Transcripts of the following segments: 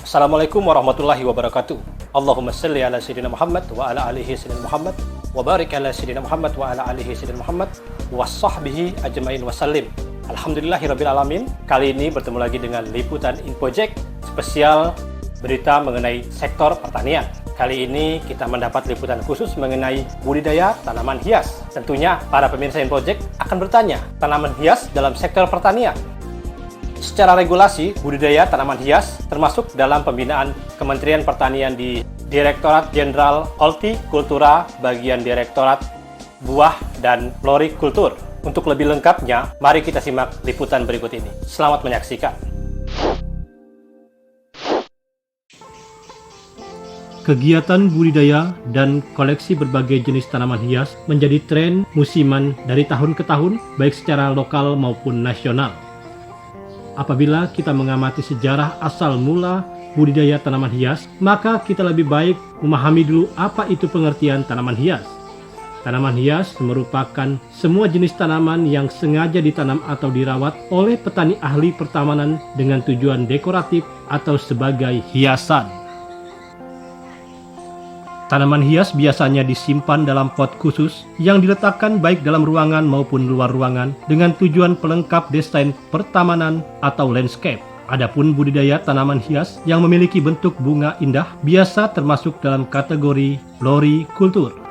Assalamualaikum warahmatullahi wabarakatuh. Allahumma salli ala sayyidina Muhammad wa ala alihi sayyidina Muhammad wa barik ala sayyidina Muhammad wa ala alihi sayyidina Muhammad wa sahbihi ajmain wa sallim. Alhamdulillahirabbil alamin. Kali ini bertemu lagi dengan liputan Infojek spesial berita mengenai sektor pertanian. Kali ini kita mendapat liputan khusus mengenai budidaya tanaman hias. Tentunya para pemirsa Infojek akan bertanya, tanaman hias dalam sektor pertanian. Secara regulasi, budidaya tanaman hias termasuk dalam pembinaan Kementerian Pertanian di Direktorat Jenderal Hortikultura bagian Direktorat Buah dan Florikultur. Untuk lebih lengkapnya, mari kita simak liputan berikut ini. Selamat menyaksikan. Kegiatan budidaya dan koleksi berbagai jenis tanaman hias menjadi tren musiman dari tahun ke tahun, baik secara lokal maupun nasional. Apabila kita mengamati sejarah asal mula budidaya tanaman hias, maka kita lebih baik memahami dulu apa itu pengertian tanaman hias. Tanaman hias merupakan semua jenis tanaman yang sengaja ditanam atau dirawat oleh petani ahli pertamanan dengan tujuan dekoratif atau sebagai hiasan. Tanaman hias biasanya disimpan dalam pot khusus yang diletakkan baik dalam ruangan maupun luar ruangan dengan tujuan pelengkap desain pertamanan atau landscape. Adapun budidaya tanaman hias yang memiliki bentuk bunga indah biasa termasuk dalam kategori florikultur.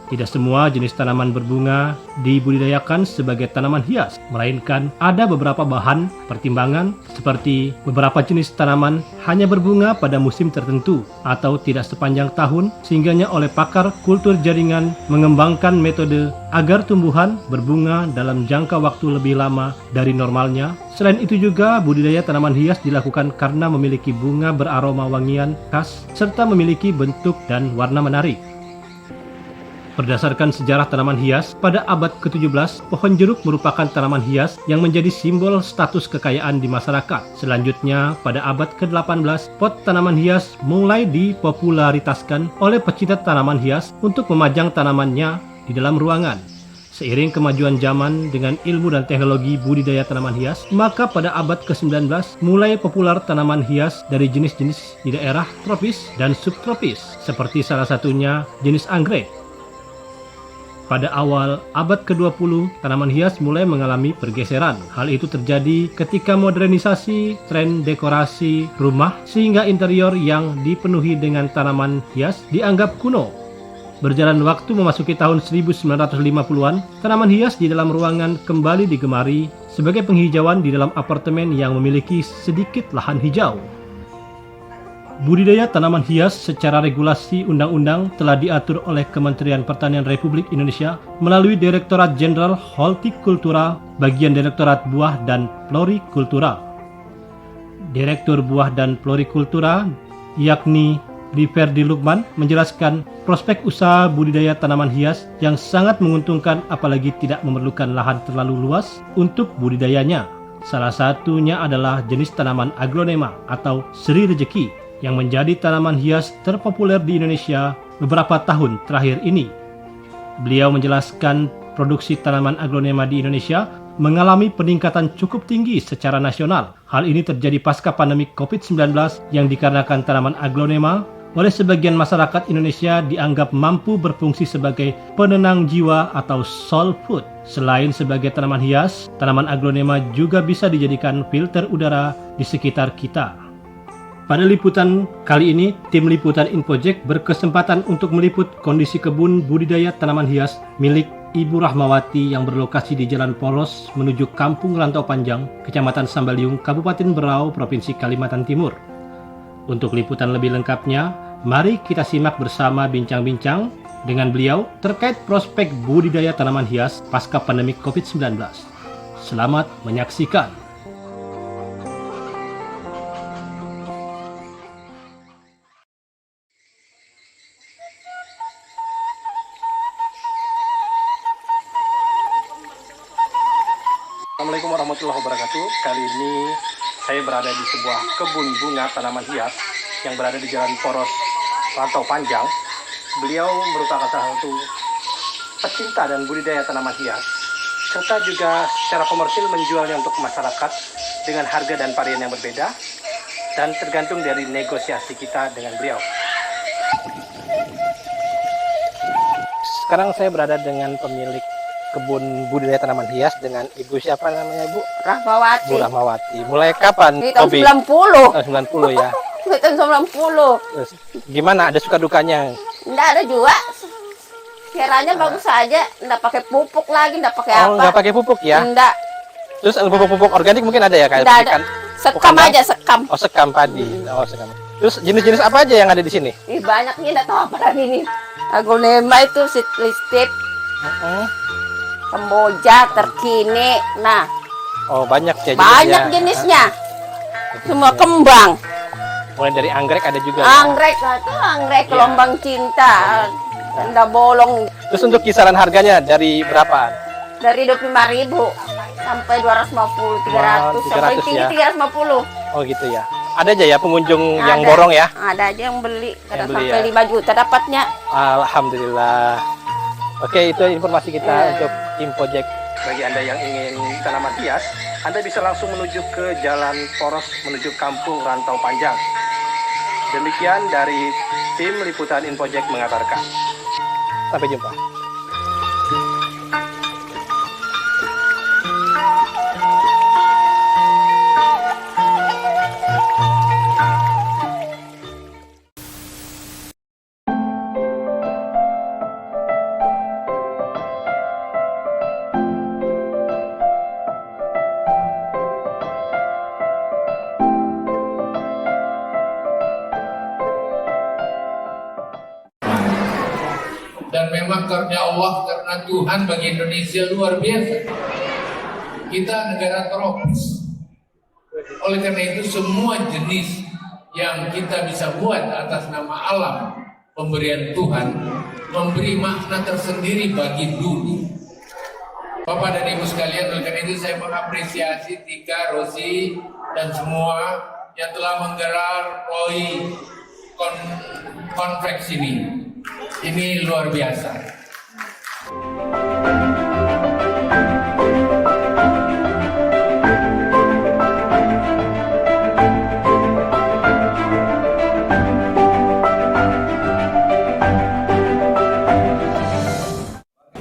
Tidak semua jenis tanaman berbunga dibudidayakan sebagai tanaman hias, melainkan ada beberapa bahan pertimbangan seperti beberapa jenis tanaman hanya berbunga pada musim tertentu atau tidak sepanjang tahun, sehingganya oleh pakar kultur jaringan mengembangkan metode agar tumbuhan berbunga dalam jangka waktu lebih lama dari normalnya. Selain itu juga budidaya tanaman hias dilakukan karena memiliki bunga beraroma wangian khas serta memiliki bentuk dan warna menarik. Berdasarkan sejarah tanaman hias, pada abad ke-17, pohon jeruk merupakan tanaman hias yang menjadi simbol status kekayaan di masyarakat. Selanjutnya, pada abad ke-18, pot tanaman hias mulai dipopularitaskan oleh pecinta tanaman hias untuk memajang tanamannya di dalam ruangan. Seiring kemajuan zaman dengan ilmu dan teknologi budidaya tanaman hias, maka pada abad ke-19 mulai populer tanaman hias dari jenis-jenis di daerah tropis dan subtropis, seperti salah satunya jenis anggrek. Pada awal abad ke-20, tanaman hias mulai mengalami pergeseran. Hal itu terjadi ketika modernisasi tren dekorasi rumah sehingga interior yang dipenuhi dengan tanaman hias dianggap kuno. Berjalan waktu memasuki tahun 1950-an, tanaman hias di dalam ruangan kembali digemari sebagai penghijauan di dalam apartemen yang memiliki sedikit lahan hijau. Budidaya tanaman hias secara regulasi undang-undang telah diatur oleh Kementerian Pertanian Republik Indonesia melalui Direktorat Jenderal Hortikultura bagian Direktorat Buah dan Florikultura. Direktur Buah dan Florikultura, yakni Riverdi Lukman, menjelaskan prospek usaha budidaya tanaman hias yang sangat menguntungkan apalagi tidak memerlukan lahan terlalu luas untuk budidayanya. Salah satunya adalah jenis tanaman aglonema atau seri rejeki yang menjadi tanaman hias terpopuler di Indonesia beberapa tahun terakhir ini. Beliau menjelaskan produksi tanaman aglonema di Indonesia mengalami peningkatan cukup tinggi secara nasional. Hal ini terjadi pasca pandemi COVID-19 yang dikarenakan tanaman aglonema oleh sebagian masyarakat Indonesia dianggap mampu berfungsi sebagai penenang jiwa atau soul food. Selain sebagai tanaman hias, tanaman aglonema juga bisa dijadikan filter udara di sekitar kita. Pada liputan kali ini, tim liputan Infojek berkesempatan untuk meliput kondisi kebun budidaya tanaman hias milik Ibu Rahmawati yang berlokasi di Jalan Poros menuju Kampung Rantau Panjang, Kecamatan Sambaliung, Kabupaten Berau, Provinsi Kalimantan Timur. Untuk liputan lebih lengkapnya, mari kita simak bersama bincang-bincang dengan beliau terkait prospek budidaya tanaman hias pasca pandemi COVID-19. Selamat menyaksikan. Assalamualaikum warahmatullahi wabarakatuh. Kali ini saya berada di sebuah kebun bunga tanaman hias yang berada di Jalan Poros Rantau Panjang. Beliau merupakan salah satu pecinta dan budidaya tanaman hias, serta juga secara komersil menjualnya untuk masyarakat dengan harga dan varian yang berbeda. dan tergantung dari negosiasi kita dengan beliau. Sekarang saya berada dengan pemilik kebun budidaya tanaman hias dengan Ibu siapa namanya Bu? Rahmawati. Bu Rahmawati. Mulai kapan Di tahun hobi? 90. 90 ya. Di tahun 90. Terus, gimana? Ada suka dukanya? Enggak ada juga. Kiranya bagus saja, enggak pakai pupuk lagi, enggak pakai Oh, apa. nggak pakai pupuk ya? Enggak. Terus pupuk-pupuk organik mungkin ada ya kayak Enggak ada. ikan? Sekam Bukan, aja, sekam. Oh, sekam padi. Oh, sekam. Terus jenis-jenis apa aja yang ada di sini? Ih, banyak nih, enggak tahu apa lagi nih. Aglonema itu sitlistip, Kamboja, terkini. Nah, Oh, banyak ya banyak jenisnya. Semua kembang. Mulai dari anggrek ada juga. Ya? Anggrek, itu anggrek gelombang cinta. Enggak bolong. Terus untuk kisaran harganya dari berapa? Dari 25.000 sampai 250, 300, sampai 300 tinggi ya. 350. Oh gitu ya. Ada aja ya pengunjung yang Ada. borong ya. Ada aja yang beli, kadang beli sampai ya. 5 juta dapatnya. Alhamdulillah. Oke, itu informasi kita Ya. untuk Infoject. Bagi Anda yang ingin tanaman hias, Anda bisa langsung menuju ke Jalan Poros menuju Kampung Rantau Panjang. Demikian dari tim liputan Infoject mengabarkan. Sampai jumpa. Dan memang karunia Allah karena Tuhan bagi Indonesia luar biasa. Kita negara tropis. Oleh karena itu semua jenis yang kita bisa buat atas nama alam pemberian Tuhan memberi makna tersendiri bagi dunia. Bapak dan Ibu sekalian, oleh karena itu saya mengapresiasi Tika, Rosi dan semua yang telah menggelar POI Convex ini. Ini luar biasa.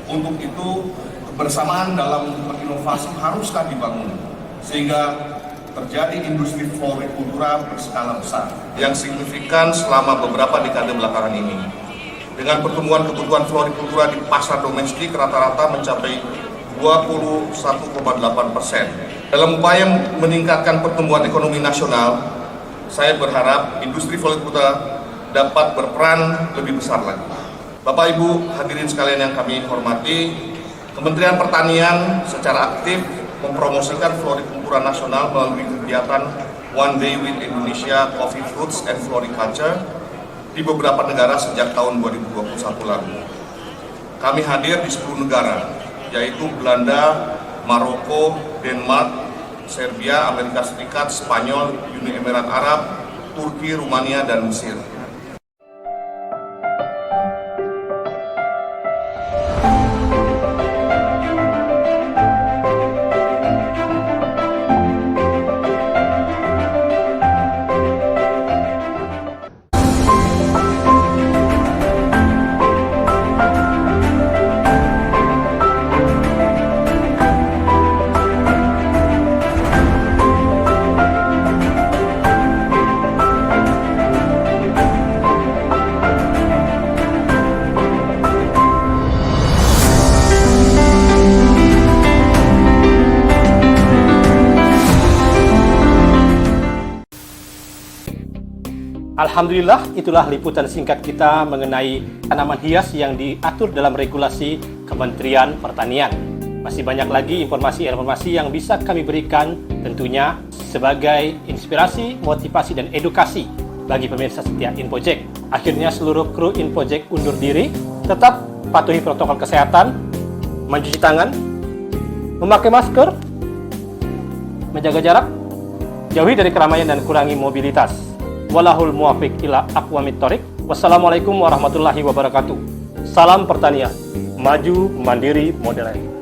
Untuk itu, kebersamaan dalam berinovasi haruskah dibangun sehingga terjadi industri florikultura berskala besar yang signifikan selama beberapa dekade belakangan ini. Dengan pertumbuhan kebutuhan florikultura di pasar domestik rata-rata mencapai 21,8%. Dalam upaya meningkatkan pertumbuhan ekonomi nasional, saya berharap industri florikultura dapat berperan lebih besar lagi. Bapak Ibu hadirin sekalian yang kami hormati, Kementerian Pertanian secara aktif mempromosikan florikultura nasional melalui kegiatan One Day with Indonesia Coffee Fruits and Floriculture di beberapa negara sejak tahun 2021 lalu. Kami hadir di 10 negara, yaitu Belanda, Maroko, Denmark, Serbia, Amerika Serikat, Spanyol, Uni Emirat Arab, Turki, Rumania, dan Mesir. Alhamdulillah, itulah liputan singkat kita mengenai tanaman hias yang diatur dalam regulasi Kementerian Pertanian. Masih banyak lagi informasi-informasi yang bisa kami berikan tentunya sebagai inspirasi, motivasi, dan edukasi bagi pemirsa setia Infoject. Akhirnya seluruh kru Infoject undur diri, tetap patuhi protokol kesehatan, mencuci tangan, memakai masker, menjaga jarak, jauhi dari keramaian dan kurangi mobilitas. Walahul muwafiq ila aqwamit thoriq. Wassalamualaikum warahmatullahi wabarakatuh. Salam pertanian, maju, mandiri, modern.